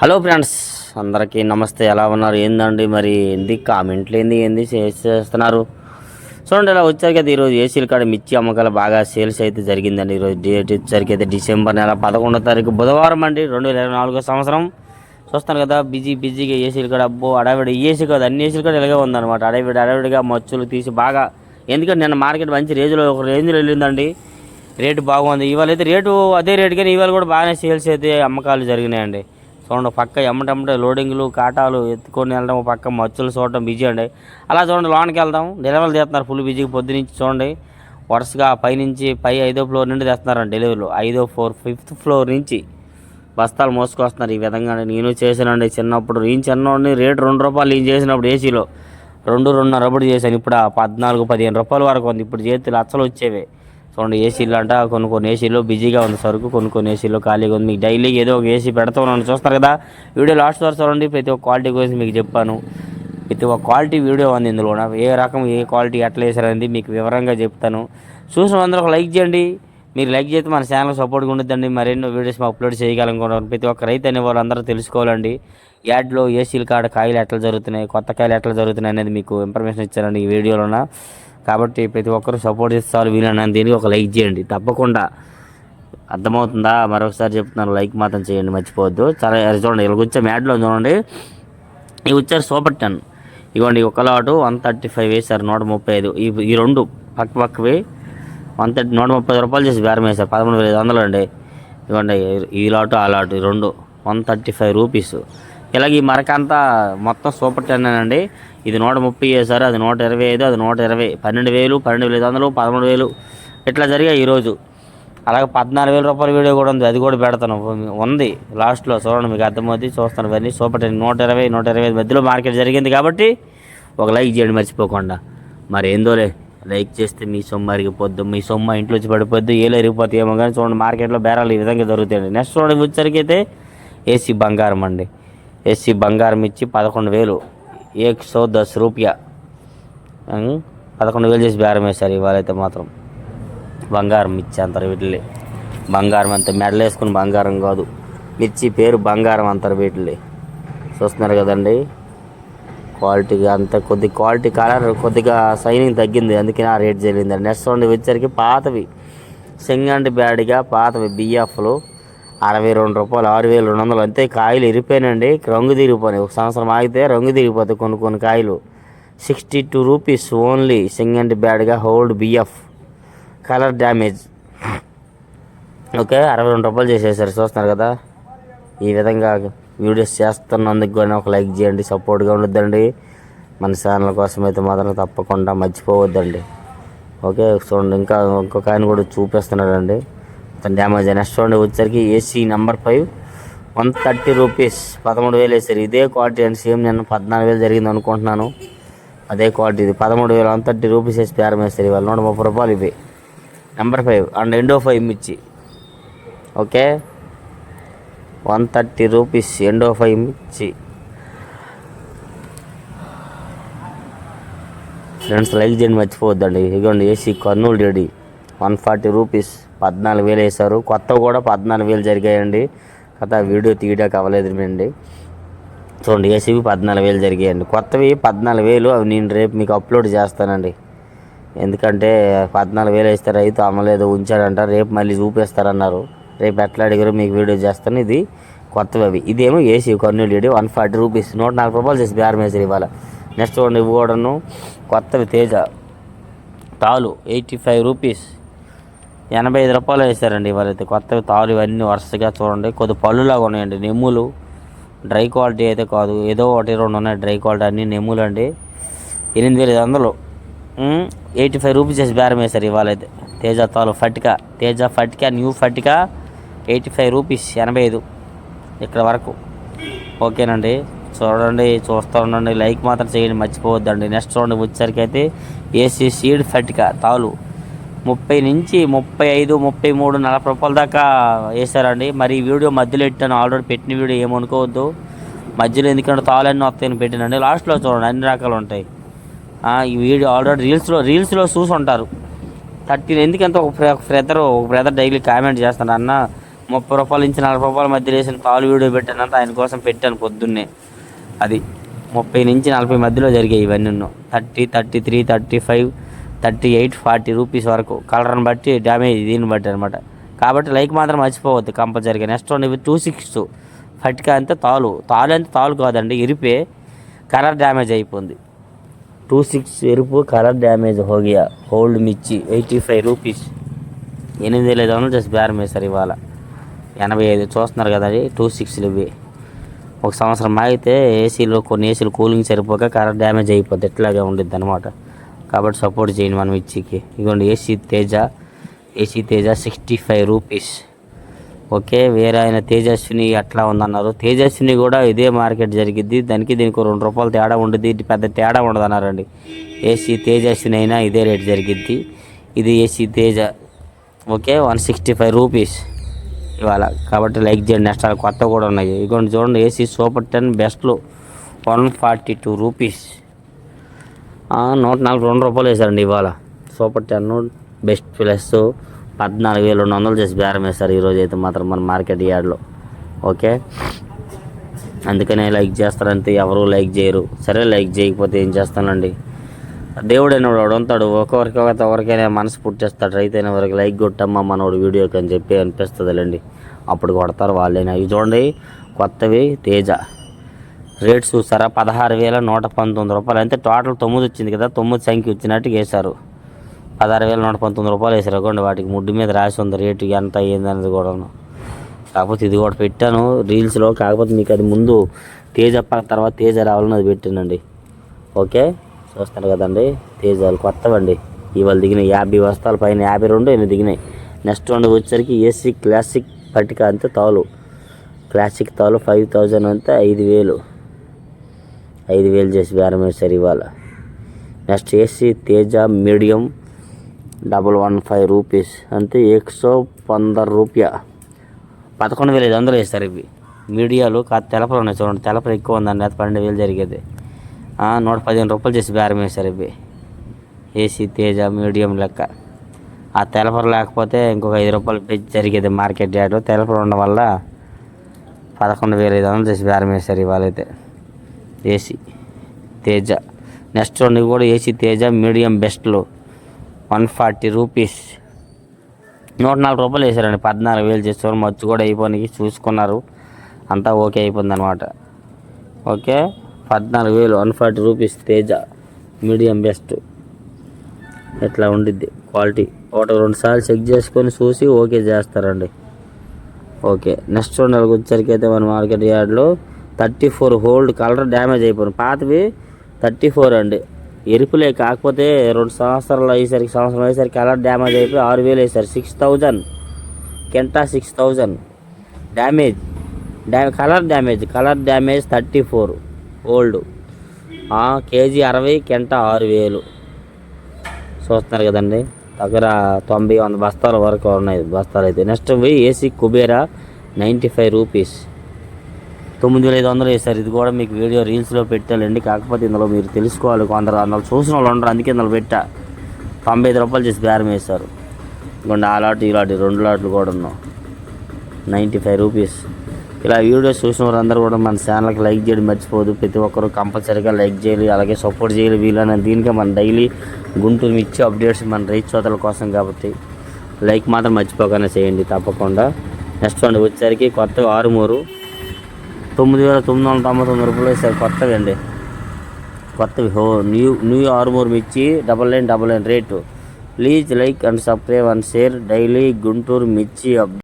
Hello friends, అందరికీ నమస్తే. ఎలా ఉన్నారు? ఏందండి మరి కామెంట్లు ఏంది చేస్తున్నారు? చూడండి, ఇలా వచ్చారు కదా. ఈరోజు ఏసీల కాడ మిర్చి అమ్మకాలు బాగా సేల్స్ అయితే జరిగిందండి. ఈరోజు డేట్ వచ్చేసరికి అయితే డిసెంబర్ నెల 11వ తారీఖు బుధవారం అండి, 2024 సంవత్సరం. చూస్తాను కదా, బిజీగా ఏసీలు కాడ అబ్బో అడావిడి. ఏసీ కాదు, అన్ని ఏసీలు కూడా ఇలాగే ఉందన్నమాట. అడావిడిగా మచ్చులు తీసి బాగా. ఎందుకంటే నిన్న మార్కెట్ మంచి ఒక రేంజ్లో వెళ్ళిందండి. రేటు బాగుంది. ఇవాళ అయితే రేటు అదే రేటు, కానీ ఇవాళ కూడా బాగానే సేల్స్ అయితే అమ్మకాలు జరిగినాయండి. చూడండి, పక్క ఎమ్మటమ్మటే లోడింగ్లు కాటాలు ఎత్తుకొని వెళ్ళడం, పక్క మచ్చులు చూడటం బిజీ అండి. అలా చూడండి, లోనికి వెళ్దాం. డెలివరీలు చేస్తున్నారు ఫుల్ బిజీగా పొద్దునుంచి. చూడండి, వరుసగా పైనుంచి 5వ ఫ్లోర్ నుండి తెస్తున్నారండి డెలివరీలు. 5th ఫ్లోర్ నుంచి బస్తాలు మోసుకొస్తున్నారు. ఈ విధంగా నేను చేశానండి చిన్నప్పుడు. నేను చిన్నోడిని రేటు ₹2 నేను చేసినప్పుడు ఏసీలో 2.5 రూపాయలు చేశాను. ఇప్పుడు 14-15 రూపాయల వరకు ఉంది. ఇప్పుడు చేతి లచ్చలు వచ్చేవి. చూడండి, ఏసీలు అంట కొన్ని ఏసీలో బిజీగా ఉంది సరుకు, కొన్ని ఏసీలో ఖాళీగా ఉంది. మీకు డైలీ ఏదో ఒక ఏసీ పెడతా ఉన్నాను, చూస్తారు కదా. వీడియో లాస్ట్ వరకు చూడండి. ప్రతి ఒక్క క్వాలిటీ గురించి మీకు చెప్పాను. ప్రతి ఒక్క క్వాలిటీ వీడియో ఉంది ఇందులో. ఏ రకం ఏ క్వాలిటీ ఎట్లా వేసారనేది మీకు వివరంగా చెప్తాను. చూసిన అందరూ ఒక లైక్ చేయండి. మీరు లైక్ చేస్తే మన ఛానల్ సపోర్ట్గా ఉంటుందండి. మరెన్నో వీడియోస్ మేము అప్లోడ్ చేయగలనుకున్నాను. ప్రతి ఒక్క రైతు అనే వాళ్ళు అందరూ తెలుసుకోవాలండి. యాడ్లో ఏసీల కాడ కాయలు ఎట్లా జరుగుతున్నాయి, కొత్త కాయలు ఎట్లా జరుగుతున్నాయి అనేది మీకు ఇన్ఫర్మేషన్ ఇచ్చానండి ఈ వీడియోలోన. కాబట్టి ప్రతి ఒక్కరు సపోర్ట్ చేస్తారు. వీలైనంత దీనికి ఒక లైక్ చేయండి తప్పకుండా. అర్థమవుతుందా? మరొకసారి చెప్తున్నాను, లైక్ మాత్రం చేయండి, మర్చిపోవద్దు. చాలా చూడండి, ఇలా వచ్చే మ్యాడ్లో చూడండి. ఇవి వచ్చారు సూపర్ 10. ఇవ్వండి, ఒక లాటు 135 వేశారు, 135. ఈ రెండు పక్కవి 130 రూపాయలు చేసి బేరం వేశారు, 13,500 అండి. ఇవ్వండి, ఈ లాటు ఆ లాటు ఈ రెండు 135 రూపీస్. ఇలాగ ఈ మరకంతా మొత్తం సూపర్ 10 అండి. ఇది 130 వేశారు, అది 125, అది 120, 12,000, 12,500, 13,000 ఇట్లా జరిగాయి ఈరోజు. అలాగే 14,000 రూపాయల వీడియో కూడా ఉంది, అది కూడా పెడతాను ఉంది లాస్ట్లో. చూడండి, మీకు అర్థమవుతుంది. చూస్తాను ఇవన్నీ సూపర్ 10 120, 125 మధ్యలో మార్కెట్ జరిగింది. కాబట్టి ఒక లైక్ చేయండి మర్చిపోకుండా. మరి ఏందోలే, లైక్ చేస్తే మీ సొమ్ము అరిగిపోద్దు, మీ సొమ్ము ఇంట్లో వచ్చి పడిపోద్దు, ఏలు అరిగిపోతాయి ఏమో. కానీ చూడండి, మార్కెట్లో బేరాలు ఈ విధంగా దొరుకుతాయండి. నెక్స్ట్ చూడండి, వచ్చరికి అయితే ఏసీ బంగారం అండి. ఏసీ బంగారం ఇచ్చి 11,000, 110 రూపాయ 11,000 చేసి బేరం వేశారు. ఇవాళైతే మాత్రం బంగారం మిర్చి అంటారు వీటిని. బంగారం అంత మెడలు వేసుకుని బంగారం కాదు, మిర్చి పేరు బంగారం అంటారు వీటిని. చూస్తున్నారు కదండి, క్వాలిటీగా అంత క్వాలిటీ కలర్ కొద్దిగా షైనింగ్ తగ్గింది, అందుకని ఆ రేట్ జరిగిందండి. నెక్స్ట్ చూడండి, వచ్చరికి పాతవి సింగండి బ్యాడ్గా పాతవి బిఎఫ్లు 62 రూపాయలు, 6,200 అంతే. కాయలు ఇరిపోయినండి, రంగు తిరిగిపోయినాయి. ఒక సంవత్సరం ఆగితే రంగు తిరిగిపోతాయి కొన్ని కాయలు. 62 రూపీస్ ఓన్లీ సింగండి బ్యాడ్గా hold B F colour damage. Okay, 62 రూపాయలు చేసేసారు. చూస్తున్నారు కదా, ఈ విధంగా వీడియోస్ చేస్తున్నందుకు కానీ ఒక లైక్ చేయండి, సపోర్ట్గా ఉండొద్దండి. మన ఛానల్ కోసం అయితే మాత్రం తప్పకుండా మర్చిపోవద్దండి. ఓకే, చూడండి, ఇంకొక ఆయన కూడా చూపిస్తున్నాడండి డ్యామేజ్. నెక్స్ట్ చూడండి, వచ్చరికి ఏసీ నెంబర్ 5 130 రూపీస్ 13,000 వేసారు. ఇదే క్వాలిటీ అండి, సేమ్ నేను 14,000 జరిగింది అనుకుంటున్నాను. అదే క్వాలిటీ ఇది 13,000 130 రూపీస్ వేసి బేరం వేస్తారు. ఇవాళ 130 రూపాయలు ఇవి నెంబర్ 5 అండ్ ఎండో 5 మిర్చి. ఓకే, 130 రూపీస్ ఎండో 5 మిర్చి. ఫ్రెండ్స్, లైక్ చేయండి మర్చిపోవద్దండి. ఇదిగోండి, ఏసీ కర్నూలు రెడీ 140 రూపీస్ 14,000 వేశారు. కొత్తవి కూడా 14,000 జరిగాయండి. కథ వీడియో తీయడానికి అవ్వలేదు అండి. చూడండి, ఏసీవి 14,000 జరిగాయండి. కొత్తవి 14,000. అవి నేను రేపు మీకు అప్లోడ్ చేస్తానండి. ఎందుకంటే 14,000 వేస్తే రైతు అమ్మలేదు ఉంచాడంట, రేపు మళ్ళీ చూపిస్తారన్నారు. రేపు ఎట్లా అడిగారో మీకు వీడియో చేస్తాను. ఇది కొత్తవి అవి. ఇదేమో ఏసీ కర్నూలు రెడీ 140 రూపీస్ 104 రూపాయలు చేసి బేరం వేసారు ఇవాళ. నెక్స్ట్ చూడండి, ఇవి కూడాను కొత్తవి తేజ తాలు 85 రూపీస్ 85 రూపాయలు వేసారండి ఇవాళైతే. కొత్తవి తాలు ఇవన్నీ వరుసగా చూడండి, కొద్ది పళ్ళులాగా ఉన్నాయండి. నెమ్ములు డ్రై క్వాలిటీ అయితే కాదు, ఏదో 1-2 ఉన్నాయి డ్రై క్వాలిటీ, అన్నీ నెమ్ములు అండి. 8,500 85 రూపీస్ చేసి బేరం వేశారు ఇవాళైతే. తేజ తాలు తేజ ఫటికా న్యూ ఫటికా 85 రూపీస్ 85 ఇక్కడ వరకు. ఓకేనండి, చూడండి, చూస్తూ ఉండండి, లైక్ మాత్రం చేయండి మర్చిపోవద్దండి. నెక్స్ట్ చూడండి, వచ్చేసరికి అయితే ఏసీ సీడ్ ఫటికా తాలు 30 నుంచి 35, 33, 40 రూపాయల దాకా వేసారండి. మరి ఈ వీడియో మధ్యలో పెట్టాను, ఆల్రెడీ పెట్టిన వీడియో ఏమనుకోవద్దు. మధ్యలో ఎందుకంటే తాలన్నీ వస్తాయని పెట్టానండి. లాస్ట్లో చూడండి, అన్ని రకాలు ఉంటాయి. ఈ వీడియో ఆల్రెడీ రీల్స్లో చూసి ఉంటారు. 30 ఎందుకంటే ఒక బ్రదర్ డైలీ కామెంట్ చేస్తాను, అన్న రూపాయల నుంచి 40 రూపాయల మధ్య వేసిన తాలు వీడియో పెట్టానంత ఆయన కోసం పెట్టాను పొద్దున్నే. అది 30 నుంచి 40 మధ్యలో జరిగాయి ఇవన్నీ. 30, 33, 35, 38, 40 రూపీస్ వరకు కలర్ని బట్టి డ్యామేజ్ దీన్ని బట్టి అనమాట. కాబట్టి లైక్ మాత్రం మర్చిపోవద్దు కంపల్సరీగా. నెక్స్ట్ వన్ ఇవి 260 ఫట్కా అంతే తాలు అంటే తాలు కాదండి, ఇరిపే కలర్ డ్యామేజ్ అయిపోయింది. 26 ఎరుపు కలర్ డ్యామేజ్ హోగియా. ఓల్డ్ మిర్చి 85 రూపీస్. 8,500 జస్ట్ బేరం వేశారు ఇవాళ. 85 చూస్తున్నారు కదా, అది 26 ఇవి. 1 సంవత్సరం ఆగితే కొన్ని ఏసీలు కూలింగ్ సరిపోక కలర్ డ్యామేజ్ అయిపోద్ది, ఇట్లాగే ఉండిద్ది అనమాట. కాబట్టి సపోర్ట్ చేయండి మనం మిర్చికి. ఇదిగోండి ఏసీ తేజ 65 రూపీస్. ఓకే, వేరే ఆయన తేజస్విని అట్లా ఉందన్నారు. తేజస్విని కూడా ఇదే మార్కెట్ జరిగిద్ది, దీనికి 2 రూపాయలు తేడా ఉండిద్ది, పెద్ద తేడా ఉండదు అన్నారండి. ఏసీ తేజస్విని అయినా ఇదే రేట్ జరిగిద్ది. ఇది ఏసీ తేజ ఓకే 165 రూపీస్ ఇవాళ. కాబట్టి లైక్ చేయండి. నెక్స్ట్ కొత్త కూడా ఉన్నాయి. ఇదిగోండి చూడండి, ఏసీ సూపర్ 10 బెస్ట్లు 142 రూపీస్. 142 రూపాయలు వేశారండి ఇవాళ. సూపర్ 10 బెస్ట్ ప్లస్ 14,200 చేసి బేరం వేస్తారు ఈరోజు అయితే మాత్రం మన మార్కెట్ యార్డ్లో. ఓకే, అందుకనే లైక్ చేస్తారంతే, ఎవరు లైక్ చేయరు. సరే లైక్ చేయకపోతే ఏం చేస్తానండి, దేవుడు అనేవాడు వాడు ఉంటాడు. ఒకరికైనా మనసు పుట్టేస్తాడు. రైతు అయిన వరకు లైక్ కొట్టమ్మా మనోడు వీడియోకి అని చెప్పి అనిపిస్తుందిలేండి, అప్పుడు కొడతారు వాళ్ళైనా. ఇవి చూడండి కొత్తవి తేజ రేట్స్ చూసారా, 16,119 రూపాయలు. అంటే టోటల్ 9 వచ్చింది కదా, 9 సంఖ్య వచ్చినట్టు వేశారు. 16,119 రూపాయలు వేసారు. అనుకోండి, వాటికి ముడ్డు మీద రాసి ఉంది రేటు ఎంత అయ్యింది అనేది కూడా. కాకపోతే ఇది కూడా పెట్టాను రీల్స్లో, కాకపోతే మీకు అది ముందు తేజ తర్వాత తేజ రావాలని అది పెట్టానండి. ఓకే, చూస్తారు కదండి తేజాలు కొత్తవండి ఇవాళ దిగినాయి. 50 బస్తాల పైన 52 ఎన్ని దిగినాయి. నెక్స్ట్ వన్ వచ్చేసరికి ఏసీ క్లాసిక్ పట్టిక అంతే తాలు, క్లాసిక్ తాలు 5,000 అంతే 5,000 చేసి బేరం వేశారు ఇవాళ. Next AC Teja medium 115 rupees అంతే 115 రూపాయ. 11,500 వేస్తారు ఇవి. మీడియాలు తెలపలు ఉన్నాయి చూడండి, తెలపలు ఎక్కువ ఉందండి, అది 12,000 జరిగేది. 115 రూపాయలు చేసి బేరం వేశారు ఇవి. ఏసీ తేజ మీడియం లెక్క. ఆ తెలపరు లేకపోతే ఇంకొక 5 రూపాయలు పెంచి జరిగేది మార్కెట్ యార్డ్లో. తెలపరు ఉండడం వల్ల 11,500 చేసి బేరం వేశారు ఇవాళ అయితే ఏసీ తేజ. నెక్స్ట్ రెండు కూడా ఏసీ తేజ మీడియం బెస్ట్లు 140 రూపీస్. 104 రూపాయలు వేసారండి. 14,000 చేస్తారు. మచ్చు కూడా అయిపోయి చూసుకున్నారు, అంతా ఓకే అయిపోయింది అనమాట. Okay, 14,000 140 rupees Teja medium best. ఎట్లా ఉండిద్ది క్వాలిటీ, 1-2 సార్లు చెక్ చేసుకొని చూసి ఓకే చేస్తారండి. ఓకే, నెక్స్ట్ రెండు వచ్చరికి అయితే మన మార్కెట్ యార్డ్లో 34 హోల్డ్ కలర్ డ్యామేజ్ అయిపోయింది. పాతవి 34 అండి, ఎరుపులే. కాకపోతే 2 సంవత్సరం అయ్యేసరికి కలర్ డ్యామేజ్ అయిపోయి 6,000 వేసారు. 6,000 కెంటా 6,000 damage colour damage 34 old. KG 60, కెంటా 6,000. చూస్తున్నారు కదండి, దగ్గర 90-100 బస్తాల వరకు ఉన్నాయి బస్తాలు అయితే. నెక్స్ట్ ఏసీ కుబేరా 95 రూపీస్ 9,500 వేశారు. ఇది కూడా మీకు వీడియో రీల్స్లో పెట్టాలండి. కాకపోతే ఇందులో మీరు తెలుసుకోవాలి, కొందరు అందులో చూసిన వాళ్ళు ఉండరు, అందుకే ఇందులో పెట్టా. 95 రూపాయలు చేసి బేరం వేశారు. ఇంకొండి ఆ లాట్ ఈ లాట్ 2 లాట్లు కూడా ఉన్నాం 95 రూపీస్. ఇలా వీడియోస్ చూసిన వారందరూ కూడా మన ఛానల్కి లైక్ చేయడం మర్చిపోదు. ప్రతి ఒక్కరు కంపల్సరీగా లైక్ చేయాలి, అలాగే సపోర్ట్ చేయాలి వీళ్ళని. దీనికే మన డైలీ గుంటూరు మిర్చి అప్డేట్స్ మన రైతు సోదరుల కోసం కాబట్టి లైక్ మాత్రం మర్చిపోకుండా చేయండి తప్పకుండా. నెక్స్ట్ వన్ వచ్చేసరికి కొత్తవి ఆరుమూరు 9,999 రూపాయలు వేసారు. కొత్తవి అండి, కొత్తవి న్యూ ఆరుమూరు మిర్చి 9999 rate. Please like and subscribe and share daily Guntur మిర్చి అప్డేట్.